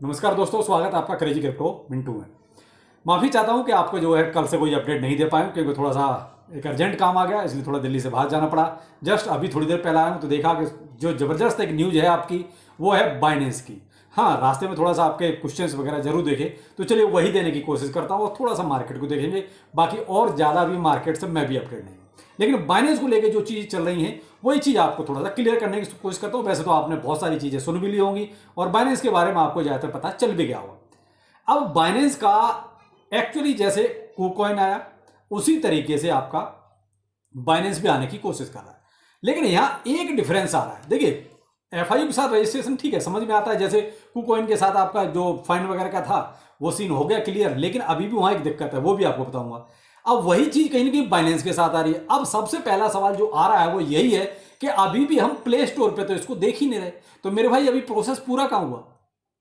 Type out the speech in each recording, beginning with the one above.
नमस्कार दोस्तों, स्वागत है आपका क्रेजी क्रिप्टो मिंटू में। माफ़ी चाहता हूं कि आपको जो है कल से कोई अपडेट नहीं दे पाया क्योंकि थोड़ा सा एक अर्जेंट काम आ गया, इसलिए थोड़ा दिल्ली से बाहर जाना पड़ा। जस्ट अभी थोड़ी देर पहले आया हूं तो देखा कि जो ज़बरदस्त एक न्यूज़ है आपकी, वो है बाइनेंस की। हाँ, रास्ते में थोड़ा सा आपके क्वेश्चंस वगैरह जरूर देखे, तो चलिए वही देने की कोशिश करता हूँ और थोड़ा सा मार्केट को देखेंगे। बाकी और ज़्यादा भी मार्केट से मैं भी अपडेट नहीं हूँ, लेकिन बाइनेंस को लेकर जो चीज़ चल रही हैं वही चीज़ आपको थोड़ा सा क्लियर करने की कोशिश करता हूँ। वैसे तो आपने बहुत सारी चीज़ें सुन भी ली होंगी और बाइनेंस के बारे में आपको ज़्यादातर पता चल भी गया होगा। अब बाइनेंस का एक्चुअली जैसे कुकॉइन आया उसी तरीके से आपका बाइनेंस भी आने की कोशिश कर रहा है, लेकिन यहाँ एक डिफरेंस आ रहा है। देखिए, एफआईयू के साथ रजिस्ट्रेशन ठीक है, समझ में आता है। जैसे कुकॉइन के साथ आपका जो फाइन वगैरह का था वो सीन हो गया क्लियर, लेकिन अभी भी वहाँ एक दिक्कत है, वो भी आपको बताऊंगा। अब वही चीज कहीं ना कहीं बाइनेंस के साथ आ रही है। अब सबसे पहला सवाल जो आ रहा है वो यही है कि अभी भी हम प्ले स्टोर पे तो इसको देख ही नहीं रहे। तो मेरे भाई अभी प्रोसेस पूरा कहाँ हुआ?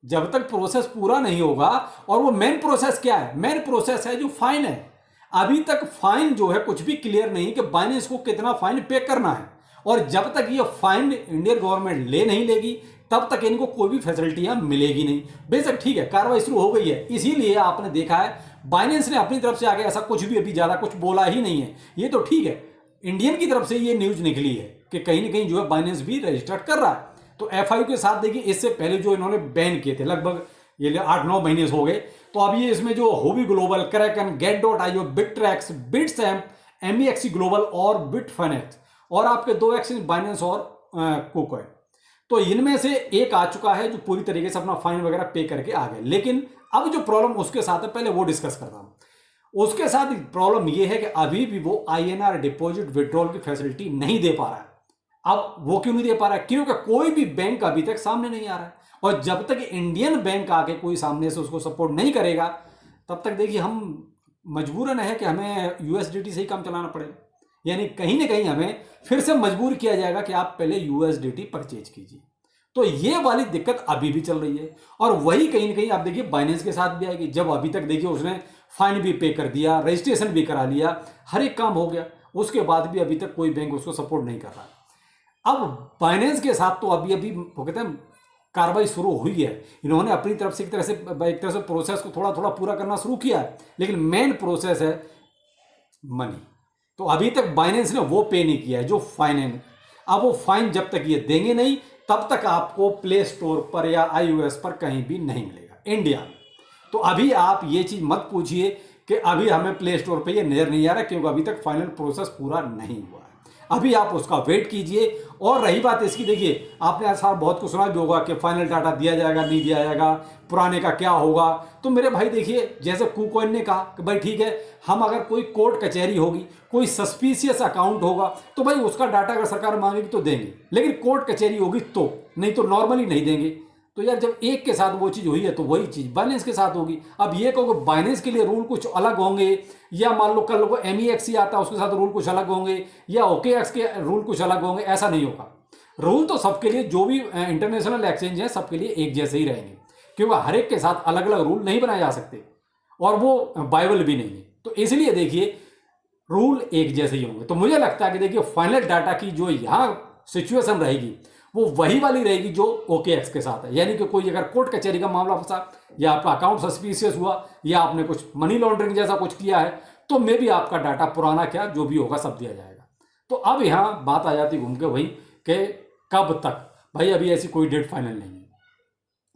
जब तक प्रोसेस पूरा नहीं होगा, और वो मेन प्रोसेस क्या है? मेन प्रोसेस है जो फाइन है। अभी तक फाइन जो है कुछ भी क्लियर नहीं कि बाइनेंस को कितना फाइन पे करना है, और जब तक ये फाइन इंडियन गवर्नमेंट ले नहीं लेगी तब तक इनको कोई भी फैसिलिटियां मिलेगी नहीं। बेशक ठीक है, कार्रवाई शुरू हो गई है, इसीलिए आपने देखा है बाइनेंस ने अपनी तरफ से आगे ऐसा कुछ भी अभी ज्यादा कुछ बोला ही नहीं है। ये तो ठीक है, इंडियन की तरफ से ये न्यूज निकली है कि कहीं ना कहीं जो है बाइनेंस भी रजिस्टर्ड कर रहा है। तो एफआईयू के साथ देखिए, इससे पहले जो इन्होंने बैन किए थे लगभग ये 8-9 महीने हो गए, तो अब ये इसमें जो होबी ग्लोबल, क्रैकन, गेट.io, बिटट्रैक्स, बिटसैम्प, एमईएक्सी ग्लोबल और बिटफिनेक्स, और आपके दो एक्सचेंज बाइनेंस और कुकॉइन, तो इनमें से एक आ चुका है जो पूरी तरीके से अपना फाइन वगैरह पे करके आ गए। लेकिन अब जो प्रॉब्लम उसके साथ है, पहले वो डिस्कस करता हूं। उसके साथ प्रॉब्लम ये है कि अभी भी वो आईएनआर डिपॉजिट विड्रॉल की फैसिलिटी नहीं दे पा रहा है। अब वो क्यों नहीं दे पा रहा है? क्योंकि कोई भी बैंक अभी तक सामने नहीं आ रहा है, और जब तक इंडियन बैंक आके कोई सामने से उसको सपोर्ट नहीं करेगा तब तक देखिए हम मजबूरन है कि हमें यूएसडीटी से ही काम चलाना पड़ेगा। यानी कहीं ना कहीं हमें फिर से मजबूर किया जाएगा कि आप पहले यूएसडीटी परचेज कीजिए। तो ये वाली दिक्कत अभी भी चल रही है, और वही कहीं ना कहीं आप देखिए बाइनेंस के साथ भी आएगी। जब अभी तक देखिए उसने फाइन भी पे कर दिया, रजिस्ट्रेशन भी करा लिया, हर एक काम हो गया, उसके बाद भी अभी तक कोई बैंक उसको सपोर्ट नहीं कर रहा। अब बाइनेंस के साथ तो अभी अभी वो कहते हैं कार्रवाई शुरू हुई है। इन्होंने अपनी तरफ से एक तरह से प्रोसेस को थोड़ा थोड़ा पूरा करना शुरू किया है, लेकिन मेन प्रोसेस है मनी। तो अभी तक बाइनेंस ने वो पे नहीं किया है जो फाइन है। अब वो फाइन जब तक ये देंगे नहीं तब तक आपको प्ले स्टोर पर या आईओएस पर कहीं भी नहीं मिलेगा इंडिया में। तो अभी आप ये चीज मत पूछिए कि अभी हमें प्ले स्टोर पे ये नजर नहीं आ रहा, क्योंकि अभी तक फाइनल प्रोसेस पूरा नहीं हुआ है। अभी आप उसका वेट कीजिए। और रही बात इसकी, देखिए आपने आज साल बहुत कुछ सुना भी होगा कि फाइनल डाटा दिया जाएगा, नहीं दिया जाएगा, पुराने का क्या होगा। तो मेरे भाई देखिए, जैसे कुकॉइन ने कहा कि भाई ठीक है, हम अगर कोई कोर्ट कचहरी होगी, कोई सस्पिशियस अकाउंट होगा, तो भाई उसका डाटा अगर सरकार मांगेगी तो देंगे, लेकिन कोर्ट कचहरी होगी तो, नहीं तो नॉर्मली नहीं देंगे। तो यार जब एक के साथ वो चीज़ हुई है तो वही चीज़ बाइनेंस के साथ होगी। अब ये कहो कि बाइनेंस के लिए रूल कुछ अलग होंगे, या मान लो कल को एमईएक्सी आता है उसके साथ रूल कुछ अलग होंगे, या ओकेएक्स के रूल कुछ अलग होंगे, ऐसा नहीं होगा। रूल तो सबके लिए, जो भी इंटरनेशनल एक्सचेंज है सबके लिए एक जैसे ही रहेंगे, क्योंकि हर एक के साथ अलग अलग रूल नहीं बनाए जा सकते, और वो बाइबल भी नहीं है। तो इसलिए देखिए रूल एक जैसे ही होंगे। तो मुझे लगता है कि देखिए फाइनल डाटा की जो यहाँ सिचुएशन रहेगी वो वही वाली रहेगी जो ओकेएक्स के साथ है। यानी कि कोई अगर कोर्ट कचहरी का मामला फंसा, या आपका अकाउंट सस्पिशियस हुआ, या आपने कुछ मनी लॉन्ड्रिंग जैसा कुछ किया है, तो मे भी आपका डाटा पुराना क्या जो भी होगा सब दिया जाएगा। तो अब यहाँ बात आ जाती घूम के वही कि कब तक। भाई अभी ऐसी कोई डेट फाइनल नहीं है,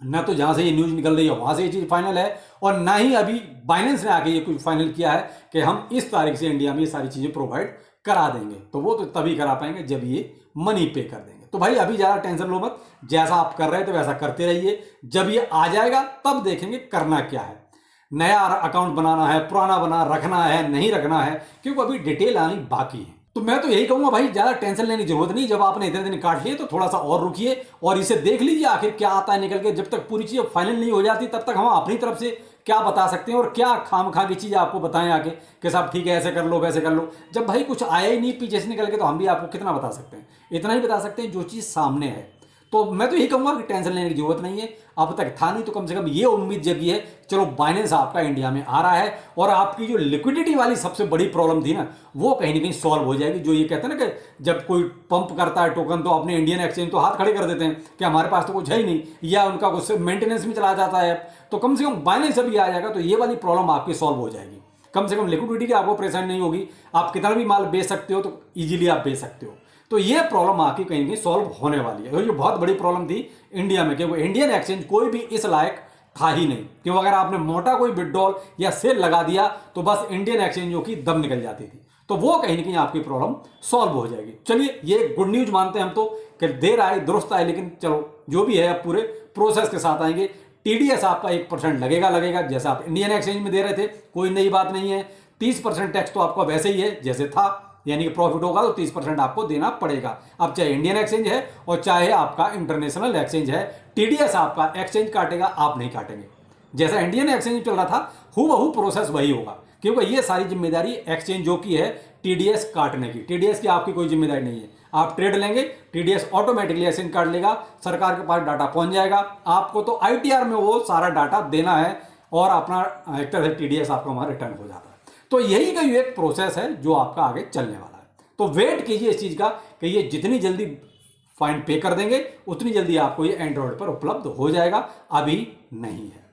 ना तो जहां से ये न्यूज निकल रही है वहां से ये चीज फाइनल है, और ना ही अभी बाइनेंस ने आके ये कुछ फाइनल किया है कि हम इस तारीख से इंडिया में ये सारी चीजें प्रोवाइड करा देंगे। तो वो तो तभी करा पाएंगे जब ये मनी पे कर देंगे। तो भाई अभी ज्यादा टेंशन लो मत, जैसा आप कर रहे थे वैसा करते रहिए। जब ये आ जाएगा तब देखेंगे करना क्या है, नया अकाउंट बनाना है, पुराना बना रखना है, नहीं रखना है, क्योंकि अभी डिटेल आनी बाकी है। तो मैं तो यही कहूंगा भाई ज्यादा टेंशन लेने की जरूरत नहीं। जब आपने इतने दिन काट लिए तो थोड़ा सा और रुकिए और इसे देख लीजिए आखिर क्या आता है निकल के। जब तक पूरी चीज फाइनल नहीं हो जाती तब तक हम अपनी तरफ से क्या बता सकते हैं, और क्या खाम खा की चीज आपको बताएं आके कि साहब ठीक है ऐसे कर लो वैसे कर लो। जब भाई कुछ आया ही नहीं पीछे से निकल के, तो हम भी आपको कितना बता सकते हैं? इतना ही बता सकते हैं जो चीज सामने है। तो मैं तो यही कहूंगा कि टेंशन लेने की जरूरत नहीं है। अब तक था नहीं, तो कम से कम ये उम्मीद जगी है चलो बाइनेंस आपका इंडिया में आ रहा है और आपकी जो लिक्विडिटी वाली सबसे बड़ी प्रॉब्लम थी ना, वो कहीं ना कहीं सॉल्व हो जाएगी। जो ये कहते हैं ना कि जब कोई पंप करता है टोकन तो अपने इंडियन एक्सचेंज तो हाथ खड़े कर देते हैं कि हमारे पास तो कुछ है ही नहीं, या उनका कुछ मेंटेनेंस में चला जाता है, तो कम से कम बाइनेंस अभी आ जाएगा तो ये वाली प्रॉब्लम आपकी सॉल्व हो जाएगी। कम से कम लिक्विडिटी की आपको परेशानी नहीं होगी, आप कितना भी माल बेच सकते हो तो ईजिली आप बेच सकते हो। तो ये प्रॉब्लम आपकी कहीं कहीं सॉल्व होने वाली है। और ये बहुत बड़ी प्रॉब्लम थी इंडिया में, क्योंकि इंडियन एक्सचेंज कोई भी इस लायक था ही नहीं, क्योंकि अगर आपने मोटा कोई विड्रॉल या सेल लगा दिया तो बस इंडियन एक्सचेंजों की दम निकल जाती थी। तो वो कहीं ना कहीं आपकी प्रॉब्लम सॉल्व हो जाएगी। चलिए ये गुड न्यूज मानते हैं हम तो कि देर आए दुरुस्त आए, लेकिन चलो जो भी है अब पूरे प्रोसेस के साथ आएंगे। टीडीएस आपका 1% लगेगा, जैसे आप इंडियन एक्सचेंज में दे रहे थे, कोई नई बात नहीं है। 30% टैक्स तो आपका वैसे ही है जैसे था, यानी कि प्रॉफिट होगा तो 30% आपको देना पड़ेगा। अब चाहे इंडियन एक्सचेंज है और चाहे आपका इंटरनेशनल एक्सचेंज है, टीडीएस आपका एक्सचेंज काटेगा, आप नहीं काटेंगे। जैसा इंडियन एक्सचेंज चल रहा था हूबहू प्रोसेस वही होगा, क्योंकि ये सारी जिम्मेदारी एक्सचेंजों की है टीडीएस काटने की। टीडीएस की आपकी कोई जिम्मेदारी नहीं है। आप ट्रेड लेंगे, टीडीएस ऑटोमेटिकली एक्सचेंज काट लेगा, सरकार के पास डाटा पहुंच जाएगा, आपको तो आईटीआर में वो सारा डाटा देना है और अपना एक तरह से टीडीएस आपका वहां रिटर्न हो जाता है। तो यही का एक प्रोसेस है जो आपका आगे चलने वाला है। तो वेट कीजिए इस चीज का कि ये जितनी जल्दी फाइन पे कर देंगे उतनी जल्दी आपको ये एंड्रॉइड पर उपलब्ध हो जाएगा, अभी नहीं है।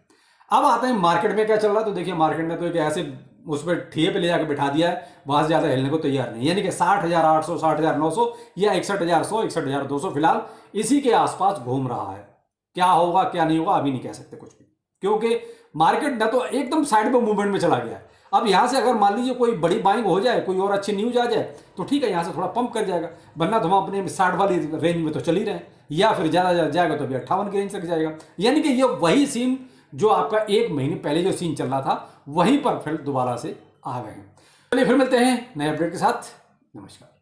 अब आते हैं मार्केट में क्या चल रहा है। तो देखिए मार्केट में तो एक ऐसे उस पर ठिए पे ले जाकर बिठा दिया है, वहां से ज्यादा हिलने को तैयार नहीं, यानी कि 60,800, 60,900 या 61,100, 61,200 फिलहाल इसी के आसपास घूम रहा है। क्या होगा क्या नहीं होगा अभी नहीं कह सकते कुछ भी, क्योंकि मार्केट ना तो एकदम साइड पे मूवमेंट में चला गया है। अब यहां से अगर मान लीजिए कोई बड़ी बाइंग हो जाए, कोई और अच्छी न्यूज आ जाए तो ठीक है, यहां से थोड़ा पंप कर जाएगा, वरना तो हम अपने 60 वाली रेंज में तो चल ही रहे हैं, या फिर ज्यादा जाएगा तो अभी 58 की रेंज तक जाएगा। यानी कि ये वही सीन जो आपका 1 महीने पहले जो सीन चल रहा था वहीं पर फिर दोबारा से आ गए हैं। चलिए फिर मिलते हैं नए अपडेट के साथ। नमस्कार।